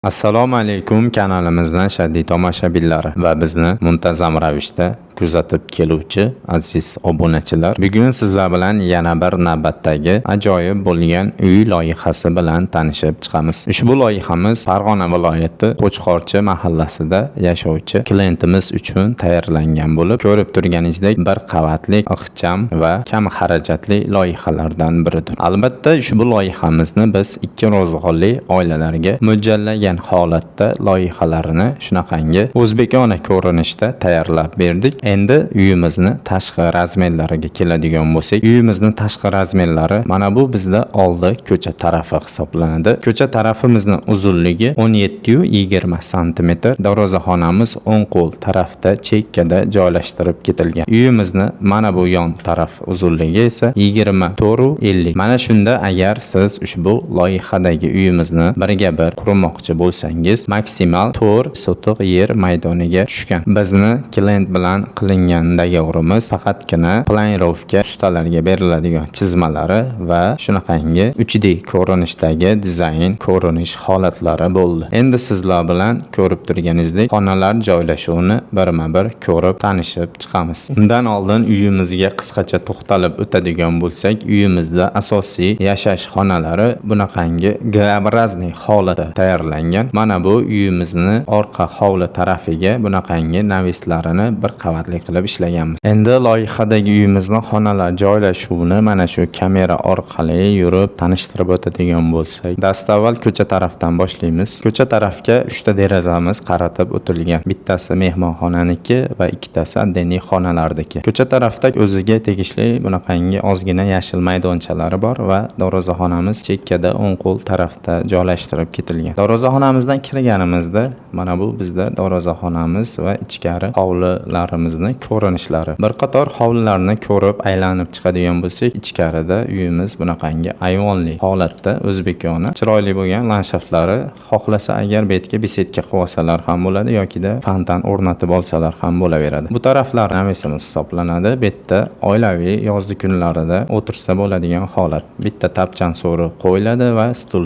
Assalomu alaykum, kanalimizdan shaddiy tomoshabinlari va bizni muntazam ravishda kuzatib keluvchi aziz obunachilar. Bugun sizlar bilan yana bir navbatdagi ajoyib bo'lgan uy loyihasi bilan tanishib chiqamiz. Ushbu loyihamiz Farg'ona viloyati Qo'chqorchi mahallasida yashovchi klientimiz uchun tayyorlangan bo'lib, ko'rib turganingizdek bir qavatli, ixcham va kam xarajatli loyihalardan biridir. Albatta, ushbu loyihamizni biz ikki ro'zg'orli oilalarga mo'ljallangan holatda loyihalarini shunaqangi o'zbekona ko'rinishda tayyorlab berdik. Endi uyimizni tashqi razmerlariga keladigan bo'lsak, uyimizni tashqi razmerlari mana bu bizda oldi ko'cha tarafi hisoblanadi. Ko'cha tarafimizning uzunligi 17-20 sm, darvozaxonamiz o'ng qo'l tarafda chekkada joylashtirib ketilgan. Uyimizni mana bu yon taraf uzunligi esa 24-50. Mana shunda agar siz ushbu loyihadagi uyimizni birga bir qurmoqchi bo'lsangiz, maksimal 4 sotiq yer maydoniga tushgan. Bizni klient bilan qilingan dogovorimiz faqatgina planirovka ustalarga beriladigan chizmalari va shunaqangi 3D ko'rinishdagi dizayn ko'rinish holatlari bo'ldi. Endi sizlar bilan ko'rib turganingizdek xonalar joylashuvini birma-bir ko'rib tanishib chiqamiz. Undan oldin uyimizga qisqacha to'xtalib o'tadigan bo'lsak, uyimizda asosiy yashash xonalari bunaqangi G-obrazniy holatda tayyorlangan. Mana bu uyimizni orqa hovli tarafiga bunaqangi navislarini bir qavatli qilib ishlaganmiz. Endi loyihadagi uyimizning xonalar joylashuvini mana shu kamera orqali yurib tanishtirib o'tadigan bo'lsak, dastavval ko'cha tarafdan boshlaymiz. Ko'cha tarafga 3 ta derazamiz qaratib o'tilgan. Bittasi mehmonxonaniki va ikkitasi addiniy xonalardagi. Ko'cha tarafda o'ziga tegishli bunaqangi ozgina yashil maydonchalari bor va darvozaxonamiz chekkada o'ng qo'l tarafda joylashtirib ketilgan. Darvozaxonamizdan kirganimizda mana bu bizda darvozaxonamiz va ichkari hovlilarimizni ko'rinishlari. Bir qator hovlilarni ko'rib aylanib chiqadigan bo'lsak, ichkarida uyimiz bunaqangi ayvonli holatda o'zbekona chiroyli bo'lgan landshaftlari, xohlasa agar betga besetka qilib olsalar ham bo'ladi yokida fontan o'rnatib olsalar ham bo'laveradi. Bu taraflar navisimiz hisoblanadi. Betda oilaviy yozgi kunlarida o'tirsa bo'ladigan holat. Bitta tapchan so'ri qo'yiladi va stul.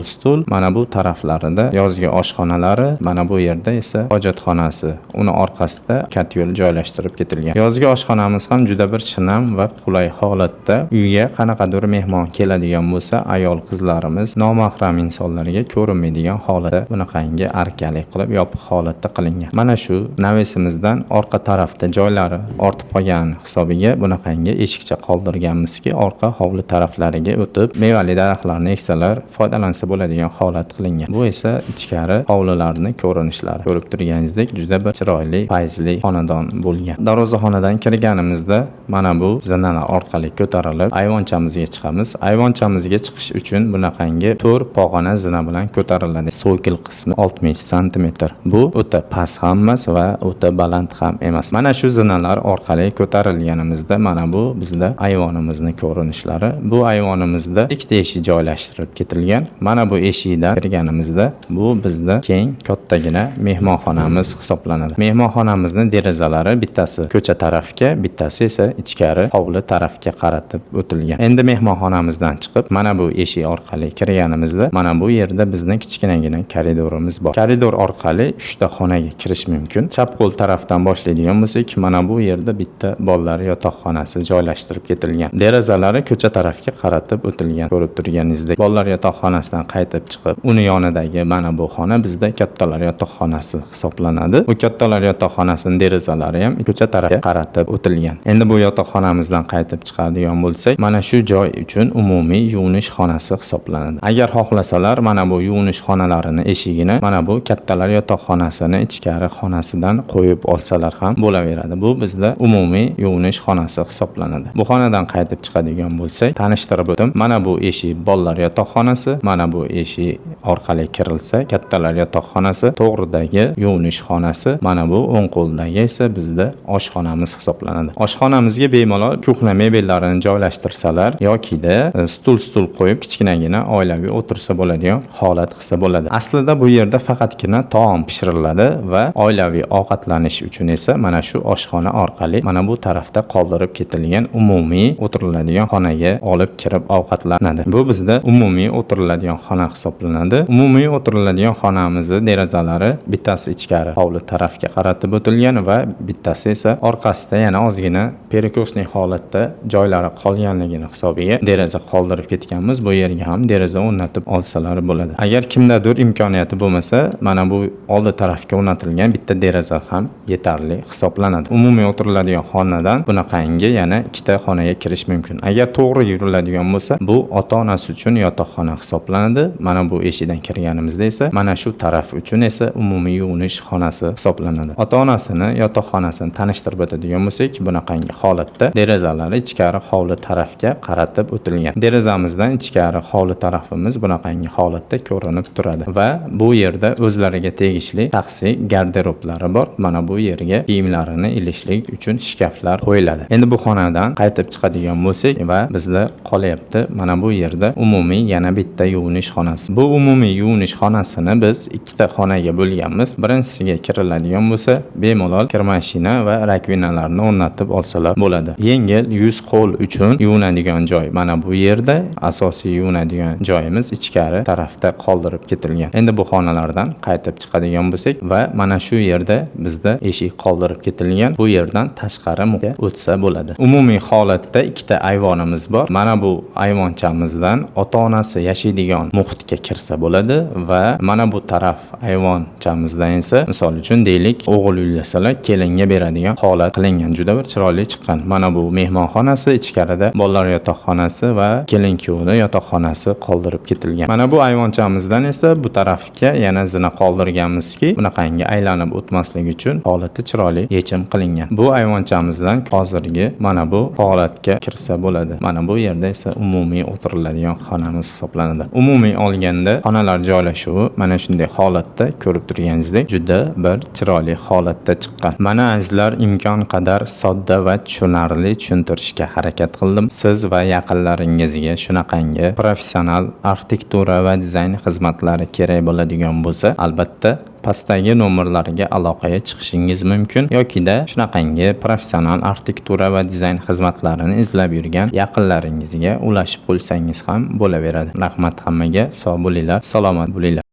Mana bu taraflarida yozgi oshxonalari, mana bu yerda esa hojatxonasi. Uni orqasida katyol joylashtirib ketilgan. Yozgi oshxonamiz ham juda bir shinam va qulay holatda. Uyga qanaqadir mehmon keladigan bo'lsa, ayol qizlarimiz nomahram insonlarga ko'rinmaydigan holatda bunaqangi arkali qilib yopiq holatda qilingan. Mana shu navisimizdan orqa tarafda joylari ortib qolgan hisobiga bunaqangi eshikcha qoldirganmizki, orqa hovli taraflariga o'tib mevali daraxtlarni eksalar foydalansa bo'ladigan holat qilingan. Bu esa ichkari hovlilarning ko'rinishlari. Ko'rib turganingizdek juda bir chiroyli, fayzli xonadon bo'lgan. Darvozaxonadan kirganimizda mana bu zinalar orqali ko'tarilib ayvonchamizga chiqamiz. Ayvonchamizga chiqish uchun bunaqangi 4 pog'ona zina bilan ko'tariladi. So'kil qismi 60 sm. Bu o'ta past ham emas va o'ta baland ham emas. Mana shu zinalar orqali ko'tarilganimizda mana bu bizda ayvonimizning ko'rinishlari. Bu ayvonimizda ikkita eshik joylashtirib ketilgan. Mana bu eshikdan kirganimizda bu bizda keng kattagina mehmonxonamiz hisoblanadi. Mehmonxonamizning derazalari bittasi ko'cha tarafga, bittasi esa ichkari hovli tarafga qaratib o'tilgan. Endi mehmonxonamizdan chiqib, mana bu eshik orqali kirganimizda, mana bu yerda bizning kichkinagina koridorimiz bor. Koridor orqali 3 ta xonaga kirish mumkin. Chap qo'l tarafdan boshlaydigan bo'lsak, mana bu yerda bitta bolalar yotoqxonasi joylashtirib ketilgan. Derazalari ko'cha tarafga qaratib o'tilgan. Ko'rib turganingizdek, bolalar yotoqxonasidan qaytib chiqib, uni yonidagi mana bu xona bizda kattalar yotoqxonasi hisoblanadi. Bu kattalar yotoqxonasining derazalari ham ko'cha tarafga qaratib o'tilgan. Endi bu yotoqxonamizdan qaytib chiqadigan bo'lsak, mana shu joy uchun umumiy yuvinish xonasi hisoblanadi. Agar xohlasalar, mana bu yuvinish xonalarini eshigini mana bu kattalar yotoqxonasini ichkari xonasidan qo'yib olsalar ham bo'laveradi. Bu bizda umumiy yuvinish xonasi hisoblanadi. Bu xonadan qaytib chiqadigan bo'lsak, tanishtirib o'tim. Mana bu eshik bolalar yotoqxonasi, mana bu eshik orqali kirilsa kattalar yotoqxonasi, to'g'ridagi yuvinish xonasi, mana bu o'ng qo'ldagi esa bizda oshxonamiz hisoblanadi. Oshxonamizga bemalol kuxna mebellarini joylashtirsalar yokida stul qo'yib kichkinagina oilaviy o'tirsa bo'ladigan holat qilsa bo'ladi. Aslida bu yerda faqatgina taom pishiriladi va oilaviy ovqatlanish uchun esa mana shu oshxona orqali mana bu tarafda qoldirib ketilgan umumiy o'tiriladigan xonaga olib kirib ovqatlanadi. Bu bizda umumiy o'tiriladigan xona hisoblanadi. Umumiy o'tiriladigan xonamizni derazalari bittasi ichkari hovli tarafga qaratib o'tilgan va bittasi esa orqasida yana ozgina perikosniy holatda joylari qolganligini hisobiga deraza qoldirib ketganmiz. Bu yerga ham deraza o'rnatib olsalar bo'ladi. Agar kimdadir imkoniyati bo'lmasa, mana bu oldi tarafga o'rnatilgan bitta deraza ham yetarli hisoblanadi. Umumiy o'tiriladigan xonadan bunaqangi yana ikkita xonaga kirish mumkin. Agar to'g'ri yuriladigan bo'lsa, bu ota-onasi uchun yotoqxona hisoblanadi. Mana bu eshikdan kirganimizda esa mana shu taraf uchun esa umumiy yuvinish xonasi hisoblanadi. Ota-onasini yotoqxonasini tanishtirib o'tadigan bo'lsak, bunaqangi holatda derazalari ichkari hovli tarafga qaratib o'tilgan. Derazamizdan ichkari hovli tarafimiz bunaqangi holatda ko'rinib turadi va bu yerda o'zlariga tegishli shaxsiy garderoblari bor. Mana bu yerga kiyimlarini ilishlik uchun shkaflar qo'yiladi. Endi bu xonadan qaytib chiqadigan bo'lsak va bizda qolyapti mana bu yerda umumiy yana bitta yuvinish xonasi. Bu umumiy yuvinish xonasini biz ikkita xonaga bo'lganmiz. Birinchisiga kiriladigan bo'lsa, bemalol kir mashina va rakvinalarni o'rnatib olsalar bo'ladi. Yengil yuz qo'l uchun yuvinadigan joy mana bu yerda, asosiy yuvinadigan joyimiz ichkari tarafda qoldirib ketilgan. Endi bu xonalardan qaytib chiqadigan bo'lsak va mana shu yerda bizda eshik qoldirib ketilgan. Bu yerdan tashqari o'tsa bo'ladi. Umumiy holatda ikkita ayvonimiz bor. Mana bu ayvonchamizdan ota-onasi yashaydigan muhitga kirsa bo'ladi va mana bu taraf ayvonchamizdan esa misol uchun deylik o'g'il uylasalar kelinga beradigan holat qilingan. Juda bir chiroyli chiqqan. Mana bu mehmonxonasi, ichkarida bolalar yotoqxonasi va kelin-kuyovni yotoqxonasi qoldirib ketilgan. Mana bu ayvonchamizdan esa bu tarafga yana zina qoldirganmizki, bunaqangi aylanib o'tmasligi uchun holati chiroyli yechim qilingan. Bu ayvonchamizdan hozirgi mana bu holatga kirsa bo'ladi. Mana bu yerda esa umumiy o'tiriladigan xonamiz hisoblanadi. Umumiy olganda xonalar joylashuvi mana shunday holatda ko'rib turganingizdek juda bir chiroyli holatda chiqqan. Mana azizlar, imkon qadar sodda va tushunarli tushuntirishga harakat qildim. Siz va yaqinlaringizga shunaqangi professional arxitektura va dizayn xizmatlari kerak bo'ladigan bo'lsa, albatta pastdagi nomerlarga aloqaga chiqishingiz mumkin yokida shunaqangi professional arxitektura va dizayn xizmatlarini izlab yurgan yaqinlaringizga ulashib qo'ysangiz ham bo'laveradi. Rahmat hammaga, sog' bo'linglar, salomat bo'linglar.